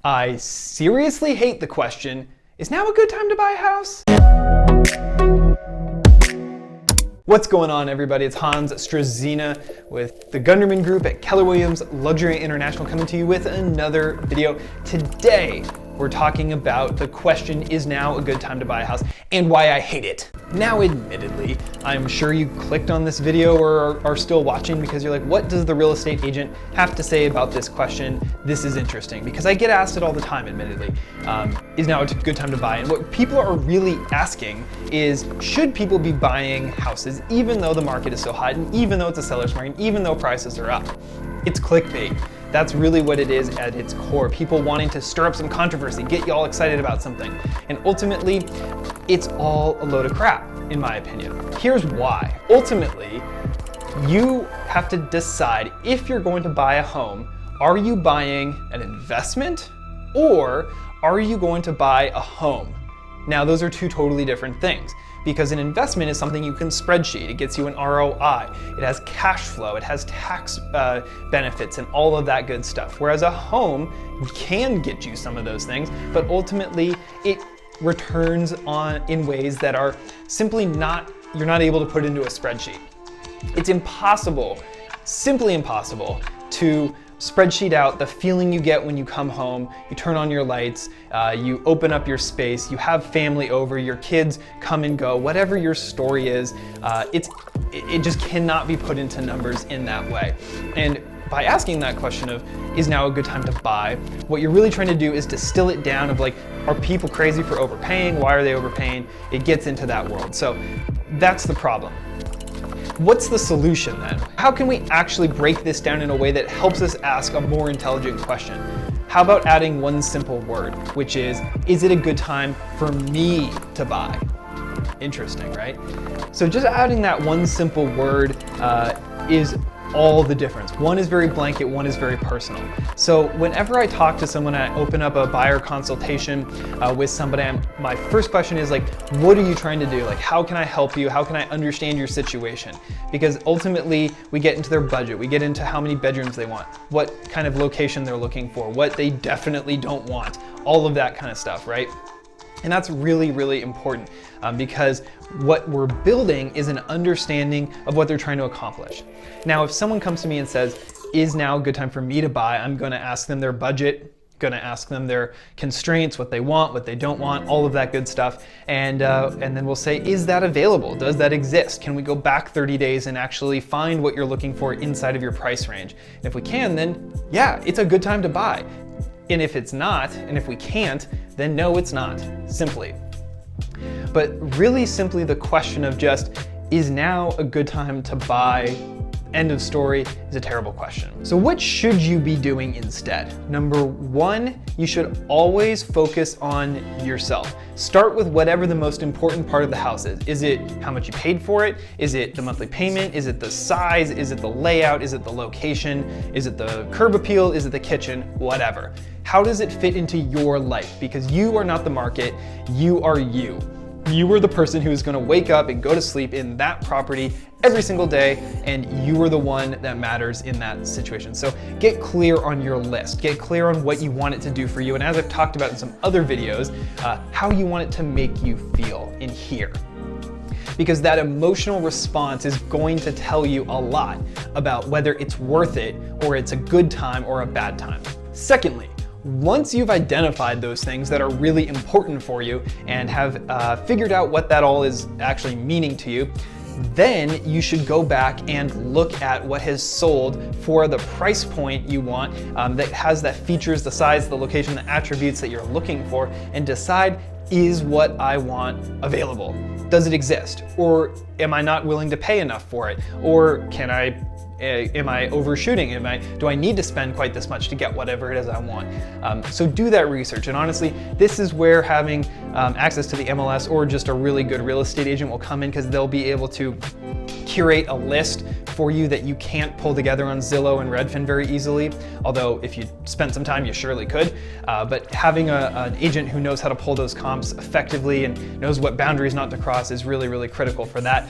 I seriously hate the question, is now a good time to buy a house? What's going on, everybody? It's Hans Struzyna with the Gunderman Group at Keller Luxury International, coming to you with another video. Today, we're talking about the question, is now a good time to buy a house, and why I hate it. Now, admittedly, I'm sure you clicked on this video or are still watching because you're like, what does the real estate agent have to say about this question? This is interesting, because I get asked it all the time, admittedly. Is now a good time to buy? And what people are really asking is, should people be buying houses even though the market is so hot, and even though it's a seller's market, and even though prices are up? It's clickbait. That's really what it is at its core. People wanting to stir up some controversy, get you all excited about something. And ultimately, it's all a load of crap, in my opinion. Here's why. Ultimately, you have to decide if you're going to buy a home, are you buying an investment or are you going to buy a home? Now, those are two totally different things, because an investment is something you can spreadsheet. It gets you an ROI, it has cash flow, it has tax benefits and all of that good stuff. Whereas a home can get you some of those things, but ultimately it returns in ways that are simply you're not able to put into a spreadsheet. It's impossible, simply impossible, to spreadsheet out the feeling you get when you come home, you turn on your lights, you open up your space, you have family over, your kids come and go, whatever your story is, it just cannot be put into numbers in that way. And by asking that question of, is now a good time to buy, what you're really trying to do is distill it down of like, are people crazy for overpaying? Why are they overpaying? It gets into that world. So that's the problem. What's the solution then? How can we actually break this down in a way that helps us ask a more intelligent question? How about adding one simple word, which is it a good time for me to buy? Interesting, right? So just adding that one simple word is all the difference. One is very blanket, one is very personal. So whenever I talk to someone, I open up a buyer consultation with somebody, my first question is like, what are you trying to do? Like, how can I help you? How can I understand your situation? Because ultimately we get into their budget, we get into how many bedrooms they want, what kind of location they're looking for, what they definitely don't want, all of that kind of stuff, right? And that's really, really important because what we're building is an understanding of what they're trying to accomplish. Now, if someone comes to me and says, is now a good time for me to buy? I'm gonna ask them their budget, gonna ask them their constraints, what they want, what they don't want, all of that good stuff. And then we'll say, is that available? Does that exist? Can we go back 30 days and actually find what you're looking for inside of your price range? And if we can, then yeah, it's a good time to buy. And if it's not, and if we can't, then no, it's not, simply. But really simply the question of just, is now a good time to buy? End of story is a terrible question. So what should you be doing instead? Number one, you should always focus on yourself. Start with whatever the most important part of the house is. Is it how much you paid for it? Is it the monthly payment? Is it the size? Is it the layout? Is it the location? Is it the curb appeal? Is it the kitchen? Whatever. How does it fit into your life? Because you are not the market, you are you. You are the person who is going to wake up and go to sleep in that property every single day, and you are the one that matters in that situation. So get clear on your list, get clear on what you want it to do for you, and as I've talked about in some other videos, how you want it to make you feel in here. Because that emotional response is going to tell you a lot about whether it's worth it, or it's a good time or a bad time. Secondly, once you've identified those things that are really important for you and have figured out what that all is actually meaning to you, then you should go back and look at what has sold for the price point you want, that has the features, the size, the location, the attributes that you're looking for, and decide, is what I want available? Does it exist? Or am I not willing to pay enough for it? Or am I overshooting? Do I need to spend quite this much to get whatever it is I want? So do that research. And honestly, this is where having access to the MLS or just a really good real estate agent will come in, because they'll be able to curate a list for you that you can't pull together on Zillow and Redfin very easily, although if you spent some time, you surely could. But having an agent who knows how to pull those comps effectively and knows what boundaries not to cross is really, really critical for that.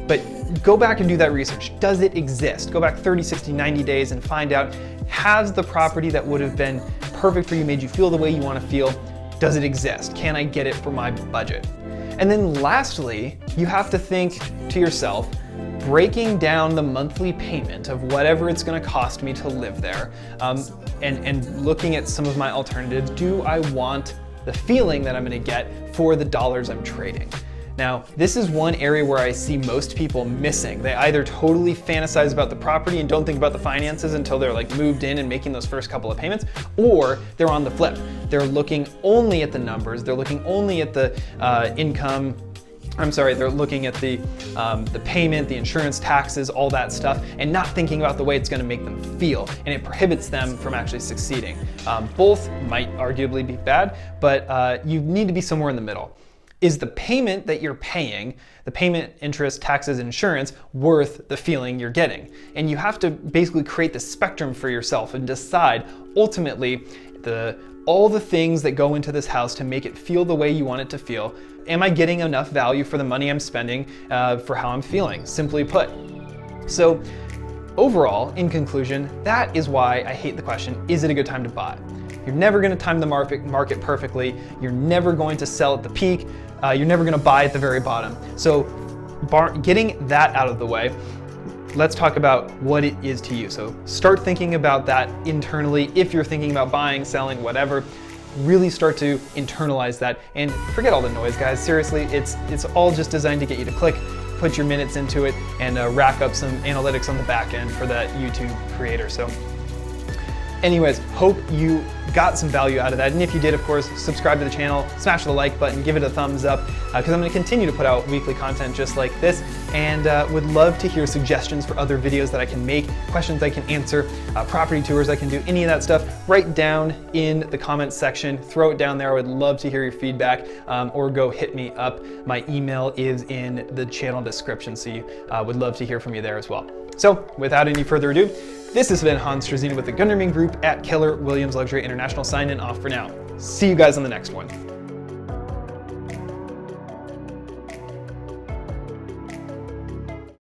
But go back and do that research. Does it exist? Go back 30, 60, 90 days and find out, has the property that would have been perfect for you, made you feel the way you want to feel, does it exist? Can I get it for my budget? And then lastly, you have to think to yourself, breaking down the monthly payment of whatever it's going to cost me to live there, and looking at some of my alternatives. Do I want the feeling that I'm going to get for the dollars I'm trading? Now, this is one area where I see most people missing. They either totally fantasize about the property and don't think about the finances until they're like moved in and making those first couple of payments, or they're on the flip. They're looking only at the numbers. They're looking only at the they're looking at the payment, the insurance, taxes, all that stuff, and not thinking about the way it's going to make them feel, and it prohibits them from actually succeeding. Both might arguably be bad, but you need to be somewhere in the middle. Is the payment that you're paying, the payment, interest, taxes, insurance, worth the feeling you're getting? And you have to basically create the spectrum for yourself and decide ultimately all the things that go into this house to make it feel the way you want it to feel. Am I getting enough value for the money I'm spending for how I'm feeling, simply put? So overall, in conclusion, that is why I hate the question, is it a good time to buy? You're never going to time the market perfectly. You're never going to sell at the peak. You're never going to buy at the very bottom. So getting that out of the way, let's talk about what it is to you. So start thinking about that internally. If you're thinking about buying, selling, whatever, really start to internalize that and forget all the noise, guys. Seriously, it's all just designed to get you to click, put your minutes into it, and rack up some analytics on the back end for that YouTube creator. So anyways, hope you got some value out of that. And if you did, of course, subscribe to the channel, smash the like button, give it a thumbs up, because I'm going to continue to put out weekly content just like this, and would love to hear suggestions for other videos that I can make, questions I can answer, property tours I can do, any of that stuff. Write down in the comments section, throw it down there. I would love to hear your feedback, or go hit me up. My email is in the channel description, so you would love to hear from you there as well. So without any further ado, this has been Hans Struzyna with the Gunderman Group at Keller Williams Luxury International, signing off for now. See you guys on the next one.